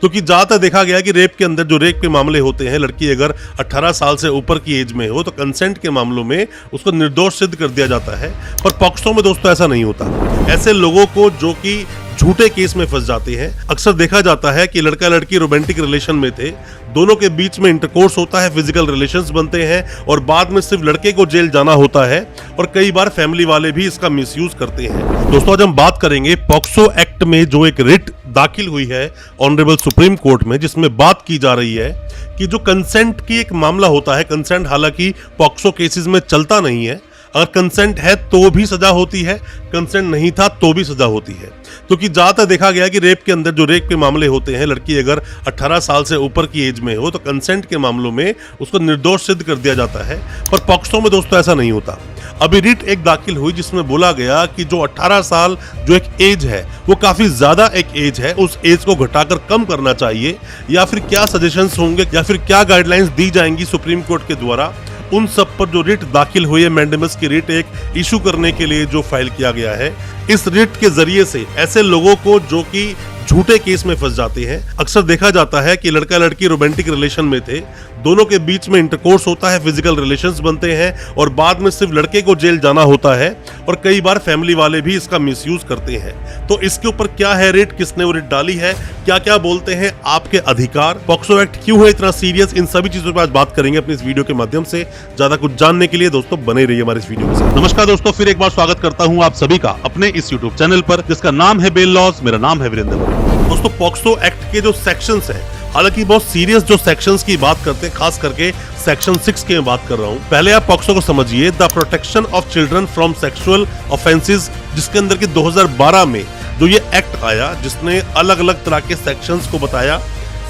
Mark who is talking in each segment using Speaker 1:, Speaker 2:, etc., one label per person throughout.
Speaker 1: क्योंकि ज्यादातर देखा गया कि रेप के अंदर जो रेप के मामले होते हैं, लड़की अगर 18 साल से ऊपर की एज में हो तो कंसेंट के मामलों में उसको निर्दोष सिद्ध कर दिया जाता है। पर पॉक्सो में दोस्तों ऐसा नहीं होता। ऐसे लोगों को जो कि झूठे केस में फंस जाते हैं, अक्सर देखा जाता है कि लड़का लड़की रोमांटिक रिलेशन में थे, दोनों के बीच में इंटरकोर्स होता है, फिजिकल रिलेशंस बनते हैं और बाद में सिर्फ लड़के को जेल जाना होता है और कई बार फैमिली वाले भी इसका मिसयूज करते हैं। दोस्तों आज हम बात करेंगे पॉक्सो एक्ट में जो एक रिट दाखिल हुई है ऑनरेबल सुप्रीम कोर्ट में, जिसमें बात की जा रही है कि जो कंसेंट की एक मामला होता है, कंसेंट हालांकि पॉक्सो केसेस में चलता नहीं है, अगर कंसेंट है तो भी सजा होती है, कंसेंट नहीं था तो भी सजा होती है। क्योंकि ज्यादातर देखा गया कि रेप के अंदर जो रेप के मामले होते हैं, लड़की अगर 18 साल से ऊपर की एज में हो तो कंसेंट के मामलों में उसको निर्दोष सिद्ध कर दिया जाता है। पर पॉक्सो में दोस्तों ऐसा नहीं होता। अभी रिट एक दाखिल हुई जिसमें बोला गया कि जो 18 साल जो एक एज है वो काफी ज्यादा एक एज है, उस एज को घटाकर कम करना चाहिए, या फिर क्या सजेशंस होंगे या फिर क्या गाइडलाइंस दी जाएंगी सुप्रीम कोर्ट के द्वारा, उन सब पर जो रिट दाखिल हुई है, मैंडेमस की रिट एक इशू करने के लिए जो फाइल किया गया है। इस रिट के जरिए से ऐसे लोगों को जो कि झूठे केस में फंस जाते हैं, अक्सर देखा जाता है कि लड़का लड़की रोमांटिक रिलेशन में थे, दोनों के बीच में इंटरकोर्स होता है, फिजिकल रिलेशंस बनते हैं और बाद में सिर्फ लड़के को जेल जाना होता है और कई बार फैमिली वाले भी इसका मिसयूज करते हैं। तो इसके ऊपर क्या है रिट, किसने वो रिट डाली है, क्या क्या बोलते हैं आपके अधिकार, पॉक्सो एक्ट क्यों है इतना सीरियस, इन सभी चीजों पर आज बात करेंगे अपनी इस वीडियो के माध्यम से। ज्यादा कुछ जानने के लिए दोस्तों बने रहिए हमारे इस वीडियो के साथ। नमस्कार दोस्तों, फिर एक बार स्वागत करता हूं आप सभी का अपने इस यूट्यूब चैनल पर जिसका नाम है बेल लॉज। मेरा नाम है वीरेंद्र। दोस्तों पॉक्सो एक्ट के जो सेक्शंस हैं, हालांकि बहुत सीरियस जो सेक्शंस की बात करते हैं, खास करके सेक्शन 6 की मैं बात कर रहा हूं। पहले आप पॉक्सो को समझिए, the protection of children from sexual offences, जिसके अंदर की 2012 में जो ये एक्ट आया, जिसने अलग अलग तरह के सेक्शंस को बताया।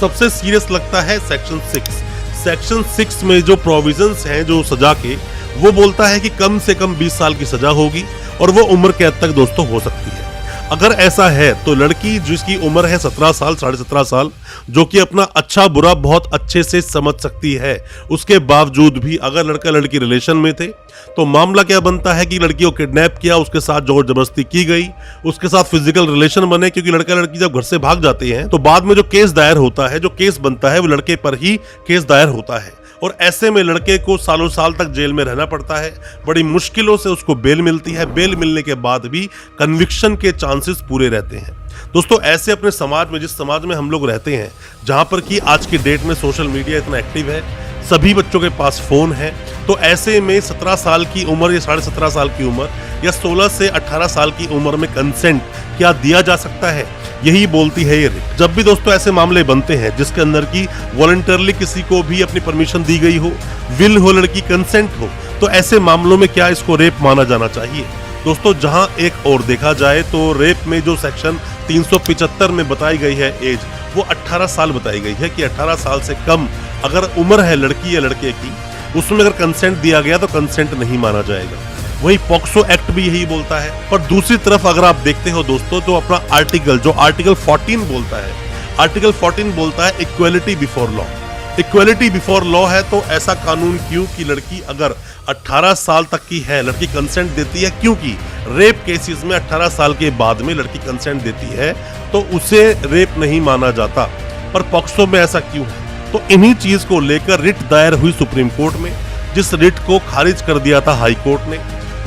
Speaker 1: सबसे सीरियस लगता है सेक्शन 6। सेक्शन 6 में जो प्रोविजंस हैं जो सजा के, वो बोलता है कि कम से कम 20 साल की सजा होगी और वो उम्र कैद तक दोस्तों हो सकती है। अगर ऐसा है तो लड़की जिसकी उम्र है 17 साल, 17.5 साल, जो कि अपना अच्छा बुरा बहुत अच्छे से समझ सकती है, उसके बावजूद भी अगर लड़का लड़की रिलेशन में थे तो मामला क्या बनता है कि लड़की को किडनैप किया, उसके साथ जोर जबरदस्ती की गई, उसके साथ फिजिकल रिलेशन बने, क्योंकि लड़का लड़की जब घर से भाग जाते हैं तो बाद में जो केस दायर होता है, जो केस बनता है, वो लड़के पर ही केस दायर होता है और ऐसे में लड़के को सालों साल तक जेल में रहना पड़ता है। बड़ी मुश्किलों से उसको बेल मिलती है, बेल मिलने के बाद भी कन्विक्शन के चांसेस पूरे रहते हैं। दोस्तों ऐसे अपने समाज में, जिस समाज में हम लोग रहते हैं, जहां पर कि आज की डेट में सोशल मीडिया इतना एक्टिव है, सभी बच्चों के पास फोन है, तो ऐसे में 17 साल की उम्र या 17.5 साल की उम्र या 16 से 18 साल की उम्र में कंसेंट क्या दिया जा सकता है, यही बोलती है ये रिट। जब भी दोस्तों ऐसे मामले बनते हैं जिसके अंदर की वॉलंटरली किसी को भी अपनी परमिशन दी गई हो, विल हो, लड़की कंसेंट हो, तो ऐसे मामलों में क्या इसको रेप माना जाना चाहिए। दोस्तों जहां एक और देखा जाए तो रेप में जो सेक्शन 375 में बताई गई है एज, वो 18 साल बताई गई है कि 18 साल से कम अगर उम्र है लड़की या लड़के की, उसमें अगर कंसेंट दिया गया तो कंसेंट नहीं माना जाएगा। वही पॉक्सो एक्ट भी यही बोलता है। पर दूसरी तरफ अगर आप देखते हो दोस्तों, तो अपना आर्टिकल 14 बोलता है, आर्टिकल 14 बोलता है equality before law. Equality before law है तो ऐसा कानून क्यों कि लड़की अगर 18 साल तक की है, लड़की कंसेंट देती है, क्योंकि रेप केसेस में 18 साल के बाद में लड़की कंसेंट देती है तो उसे रेप नहीं माना जाता। पर पॉक्सो में ऐसा क्यों है? तो इन्हीं चीज को लेकर रिट दायर हुई सुप्रीम कोर्ट में, जिस रिट को खारिज कर दिया था हाई कोर्ट ने।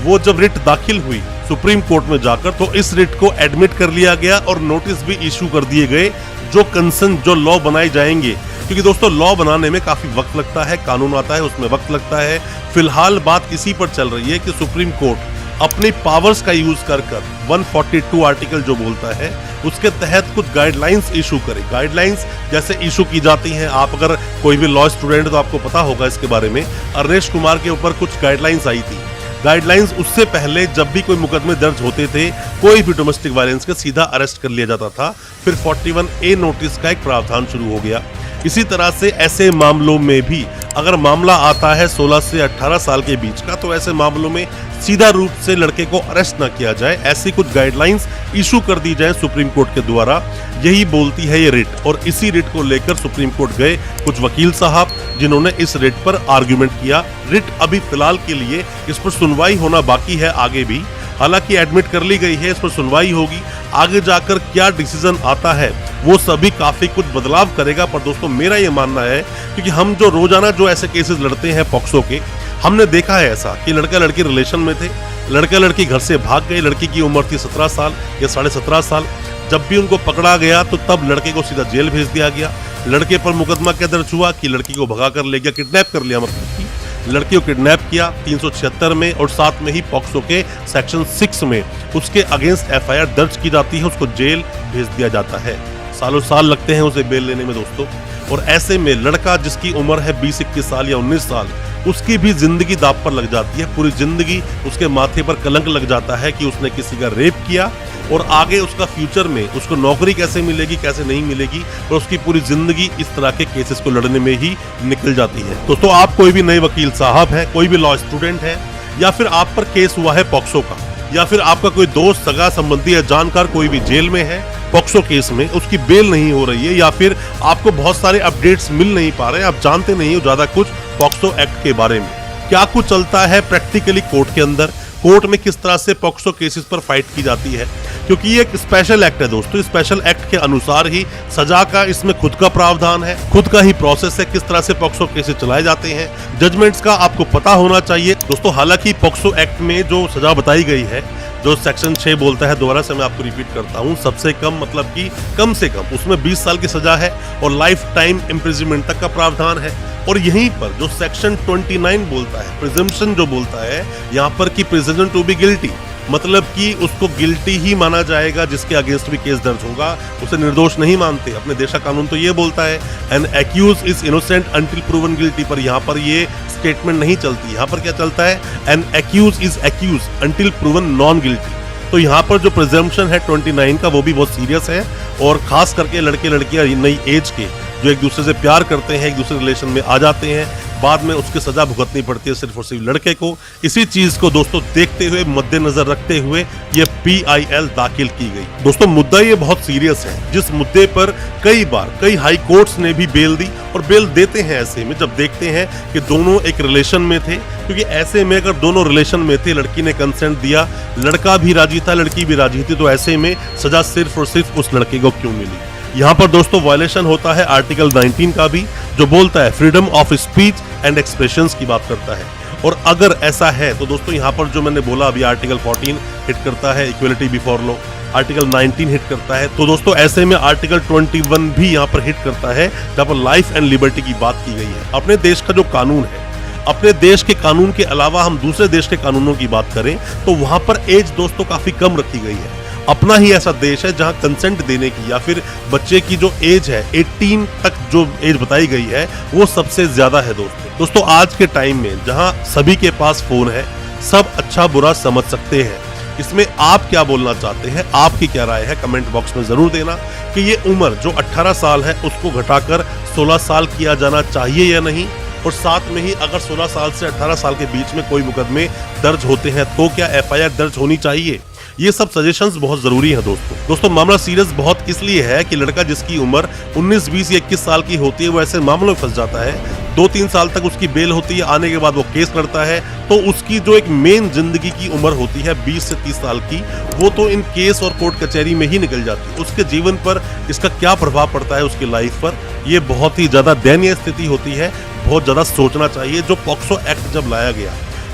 Speaker 1: वो जब रिट दाखिल हुई सुप्रीम कोर्ट में जाकर, तो इस रिट को एडमिट कर लिया गया और नोटिस भी इशू कर दिए गए जो कंसर्न जो लॉ बनाए जाएंगे। क्योंकि दोस्तों लॉ बनाने में काफी वक्त लगता है, कानून आता है उसमें वक्त लगता है। फिलहाल बात इसी पर चल रही है कि सुप्रीम कोर्ट अपनी पावर्स का यूज कर 142 आर्टिकल जो बोलता है उसके तहत कुछ गाइडलाइंस इशू करे। गाइडलाइंस जैसे इशू की जाती हैं, आप अगर कोई भी लॉ स्टूडेंट तो आपको पता होगा इसके बारे में। अरनेश कुमार के ऊपर कुछ गाइडलाइंस आई थी। गाइडलाइंस उससे पहले जब भी कोई मुकदमे दर्ज होते थे, कोई भी डोमेस्टिक वायलेंस का, सीधा अरेस्ट कर लिया जाता था। फिर 41A नोटिस का एक प्रावधान शुरू हो गया। इसी तरह से ऐसे मामलों में भी अगर मामला आता है 16 से 18 साल के बीच का, तो ऐसे मामलों में सीधा रूप से लड़के को अरेस्ट न किया जाए, ऐसी कुछ गाइडलाइंस इशू कर दी जाए सुप्रीम कोर्ट के द्वारा। यही बोलती है ये रिट। और इसी रिट को लेकर सुप्रीम कोर्ट गए कुछ वकील साहब, जिन्होंने इस रिट पर आर्गुमेंट किया। रिट अभी फिलहाल के लिए इस पर सुनवाई होना बाकी है आगे भी। हालांकि एडमिट कर ली गई है, इस पर सुनवाई होगी। आगे जाकर क्या डिसीजन आता है वो सभी काफी कुछ बदलाव करेगा। पर दोस्तों मेरा ये मानना है, क्योंकि हम जो रोजाना जो ऐसे केसेस लड़ते हैं पॉक्सो के, हमने देखा है ऐसा कि लड़का लड़की रिलेशन में थे, लड़का लड़की घर से भाग गए, लड़की की उम्र थी 17 साल या 17.5 साल। जब भी उनको पकड़ा गया तो तब लड़के को सीधा जेल भेज दिया गया। लड़के पर मुकदमा क्या दर्ज हुआ कि लड़की को भगा कर ले गया, किडनैप कर लिया, मतलब कि लड़की को किडनैप किया 376 में, और साथ में ही पॉक्सो के सेक्शन 6 में उसके अगेंस्ट एफआईआर दर्ज की जाती है, उसको जेल भेज दिया जाता है। सालों साल लगते हैं उसे बेल लेने में दोस्तों। और ऐसे में लड़का जिसकी उम्र है 20-21 साल या 19 साल, उसकी भी जिंदगी दांव पर लग जाती है। पूरी जिंदगी उसके माथे पर कलंक लग जाता है कि उसने किसी का रेप किया, और आगे उसका फ्यूचर में उसको नौकरी कैसे मिलेगी, कैसे नहीं मिलेगी, और उसकी पूरी जिंदगी इस तरह के केसेस को लड़ने में ही निकल जाती है। दोस्तों आप कोई भी नए वकील साहब हैं, कोई भी लॉ स्टूडेंट है, या फिर आप पर केस हुआ है पॉक्सो का, या फिर आपका कोई दोस्त, सगा संबंधी या जानकार कोई भी जेल में है पॉक्सो केस में, उसकी बेल नहीं हो रही है, या फिर आपको बहुत सारे अपडेट्स मिल नहीं पा रहे हैं, आप जानते नहीं हो ज्यादा कुछ पॉक्सो एक्ट के बारे में, क्या कुछ चलता है प्रैक्टिकली कोर्ट के अंदर, कोर्ट में किस तरह से पॉक्सो केसेस पर फाइट की जाती है, क्योंकि ये एक स्पेशल एक्ट है दोस्तों। स्पेशल एक्ट के अनुसार ही सजा का इसमें खुद का प्रावधान है, खुद का ही प्रोसेस है, किस तरह से पॉक्सो केसेस चलाए जाते हैं, जजमेंट्स का आपको पता होना चाहिए दोस्तों। हालांकि पॉक्सो एक्ट में जो सजा बताई गई है, जो सेक्शन 6 बोलता है, दोबारा से मैं आपको रिपीट करता हूं, सबसे कम मतलब कि कम से कम उसमें 20 साल की सजा है और लाइफ टाइम इम्प्रिजनमेंट तक का प्रावधान है। और यहीं पर जो सेक्शन 29 बोलता है, प्रिजम्पशन जो बोलता है यहाँ पर कि प्रिजन टू बी गिल्टी, मतलब कि उसको गिल्टी ही माना जाएगा जिसके अगेंस्ट भी केस दर्ज होगा, उसे निर्दोष नहीं मानते। अपने देश का कानून तो ये बोलता है an accused is innocent until proven guilty, पर यहाँ पर ये स्टेटमेंट नहीं चलती। यहाँ पर क्या चलता है, an accused is accused until proven non guilty. तो यहाँ पर जो प्रिजम्पशन है 29 का, वो भी बहुत सीरियस है, और खास करके लड़के लड़कियां नई एज के जो एक दूसरे से प्यार करते हैं, एक दूसरे रिलेशन में आ जाते हैं, बाद में उसकी सजा भुगतनी पड़ती है सिर्फ और सिर्फ लड़के को। इसी चीज को दोस्तों देखते हुए, मद्देनजर रखते हुए ये PIL दाखिल की गई। दोस्तों मुद्दा ये बहुत सीरियस है, जिस मुद्दे पर कई बार कई हाई कोर्ट्स ने भी बेल दी, और बेल देते हैं ऐसे में जब देखते हैं कि दोनों एक रिलेशन में थे। क्योंकि ऐसे में अगर दोनों रिलेशन में थे, लड़की ने कंसेंट दिया, लड़का भी राजी था, लड़की भी राजी थी, तो ऐसे में सजा सिर्फ और सिर्फ उस लड़के को क्यों मिली। यहाँ पर दोस्तों वायलेशन होता है आर्टिकल 19 का भी, जो बोलता है freedom of speech and expressions की बात करता है। और अगर ऐसा है तो दोस्तों यहाँ पर जो मैंने बोला अभी, आर्टिकल 14 हिट करता है, equality before law, article 19 hit करता है, तो दोस्तों ऐसे में आर्टिकल 21 भी यहाँ पर हिट करता है, जहाँ पर लाइफ एंड लिबर्टी की बात की गई है। अपने देश का जो कानून है, अपने देश के कानून के अलावा हम दूसरे देश के कानूनों की बात करें तो वहां पर एज दोस्तों काफी कम रखी गई है। अपना ही ऐसा देश है जहां कंसेंट देने की या फिर बच्चे की जो एज है 18 तक जो एज बताई गई है वो सबसे ज्यादा है दोस्तों। आज के टाइम में जहां सभी के पास फोन है, सब अच्छा बुरा समझ सकते हैं। इसमें आप क्या बोलना चाहते हैं, आपकी क्या राय है, कमेंट बॉक्स में जरूर देना कि ये उम्र जो 18 साल है उसको घटाकर 16 साल किया जाना चाहिए या नहीं। और साथ में ही अगर 16 साल से 18 साल के बीच में कोई मुकदमे दर्ज होते हैं तो क्या FIR दर्ज होनी चाहिए। ये सब सजेशंस बहुत जरूरी हैं दोस्तों। मामला सीरियस बहुत इसलिए है कि लड़का जिसकी उम्र 19, 20 या 21 साल की होती है वो ऐसे मामलों में फंस जाता है। 2-3 साल तक उसकी बेल होती है, आने के बाद वो केस लड़ता है, तो उसकी जो एक मेन जिंदगी की उम्र होती है 20 से 30 साल की, वो तो इन केस और कोर्ट कचहरी में ही निकल जाती है। उसके जीवन पर इसका क्या प्रभाव पड़ता है, उसकी लाइफ पर, ये बहुत ही ज्यादा दयनीय स्थिति होती है। बहुत ज्यादा सोचना चाहिए। जो पॉक्सो एक्ट जब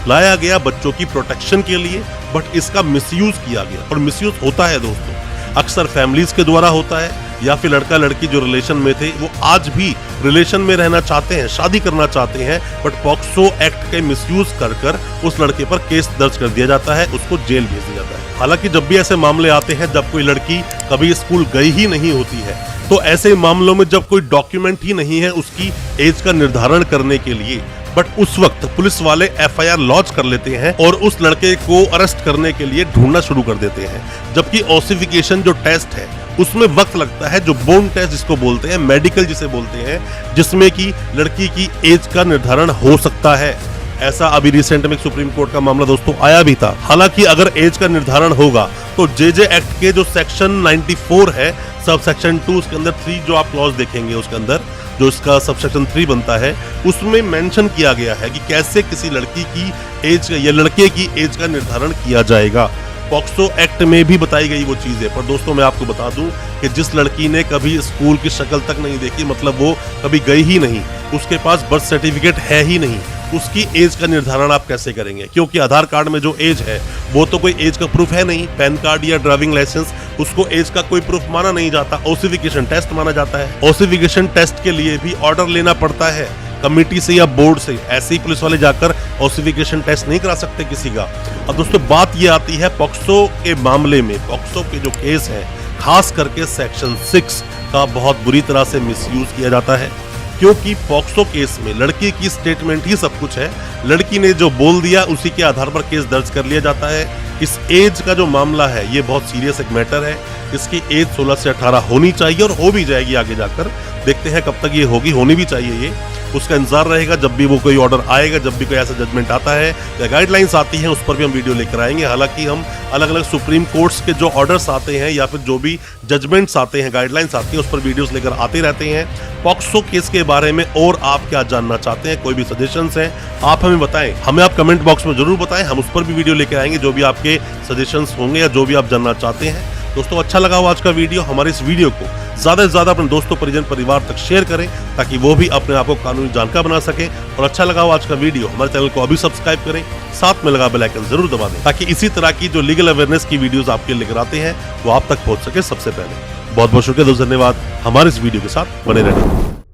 Speaker 1: लाया गया बच्चों की प्रोटेक्शन के लिए, बट इसका मिसयूज किया गया, और मिसयूज होता है दोस्तों, अक्सर फैमिलीज के द्वारा होता है, या फिर लड़का लड़की जो रिलेशन में थे वो आज भी रिलेशन में रहना चाहते हैं, शादी करना चाहते हैं, बट पॉक्सो एक्ट के मिसयूज कर उस लड़के पर केस दर्ज कर दिया जाता है, उसको जेल भेज दिया जाता है। हालांकि जब भी ऐसे मामले आते हैं जब कोई लड़की कभी स्कूल गई ही नहीं होती है, तो ऐसे मामलों में जब कोई डॉक्यूमेंट ही नहीं है उसकी एज का निर्धारण करने के लिए, बट उस वक्त पुलिस वाले FIR लॉन्च कर लेते हैं और उस लड़के को अरेस्ट करने के लिए ढूंढना शुरू कर देते हैं। जबकि ओसिफिकेशन जो टेस्ट है उसमें वक्त लगता है, जो बोन टेस्ट जिसको बोलते हैं, मेडिकल जिसे बोलते हैं, जिसमें कि लड़की की एज का निर्धारण हो सकता है। ऐसा अभी रिसेंट में सुप्रीम कोर्ट का मामला दोस्तों आया भी था। हालांकि अगर एज का निर्धारण होगा तो JJ एक्ट के जो सेक्शन 94 है, सब सेक्शन 2, उसके अंदर 3 जो आप क्लॉज देखेंगे, उसके अंदर जो इसका सबसेक्शन 3 बनता है, उसमें मेंशन किया गया है कि कैसे किसी लड़की की एज या लड़के की एज का निर्धारण किया जाएगा। पॉक्सो एक्ट में भी बताई गई वो चीज है। पर दोस्तों मैं आपको बता दूं कि जिस लड़की ने कभी स्कूल की शक्ल तक नहीं देखी, मतलब वो कभी गई ही नहीं, उसके पास बर्थ सर्टिफिकेट है ही नहीं, उसकी एज का निर्धारण आप कैसे करेंगे? क्योंकि आधार कार्ड में जो एज है वो तो कोई एज का प्रूफ है नहीं। पैन कार्ड या ड्राइविंग लाइसेंस उसको एज का कोई प्रूफ माना नहीं जाता, ओसिफिकेशन टेस्ट माना जाता है। ओसिफिकेशन टेस्ट के लिए भी ऑर्डर लेना पड़ता है कमेटी से या बोर्ड से। ऐसे ही पुलिस वाले जाकर ओसिफिकेशन टेस्ट नहीं करा सकते किसी का। अब दोस्तों बात ये आती है पॉक्सो के मामले में, पॉक्सो के जो केस है, खास करके सेक्शन 6 का बहुत बुरी तरह से मिसयूज किया जाता है। क्योंकि पॉक्सो केस में लड़की की स्टेटमेंट ही सब कुछ है, लड़की ने जो बोल दिया उसी के आधार पर केस दर्ज कर लिया जाता है। इस एज का जो मामला है ये बहुत सीरियस एक मैटर है। इसकी एज 16 से 18 होनी चाहिए और हो भी जाएगी आगे जाकर। देखते हैं कब तक ये होगी, होनी भी चाहिए ये। उसका इंतजार रहेगा जब भी वो कोई ऑर्डर आएगा, जब भी कोई ऐसा जजमेंट आता है या गाइडलाइंस आती हैं, उस पर भी हम वीडियो लेकर आएंगे। हालांकि हम अलग अलग सुप्रीम कोर्ट्स के जो ऑर्डर्स आते हैं या फिर जो भी जजमेंट्स आते हैं, गाइडलाइंस आती हैं, उस पर वीडियोस लेकर आते रहते हैं। पॉक्सो केस के बारे में और आप क्या जानना चाहते हैं, कोई भी सजेशंस हैं आप हमें बताएं, हमें आप कमेंट बॉक्स में जरूर बताएं, हम उस पर भी वीडियो लेकर आएंगे जो भी आपके सजेशंस होंगे या जो भी आप जानना चाहते हैं। दोस्तों अच्छा लगा हो आज का वीडियो, हमारे इस वीडियो को ज्यादा से ज्यादा अपने दोस्तों, परिजन, परिवार तक शेयर करें ताकि वो भी अपने आप को कानूनी जानकार बना सके। और अच्छा लगा हो आज का वीडियो, हमारे चैनल को अभी सब्सक्राइब करें, साथ में लगा बेल आइकन जरूर दबा दें ताकि इसी तरह की जो लीगल अवेयरनेस की वीडियोस आपके लेकर आते हैं वो आप तक पहुंच सके सबसे पहले। बहुत बहुत शुक्रिया दोस्तों, धन्यवाद हमारे इस वीडियो के साथ बने रहने।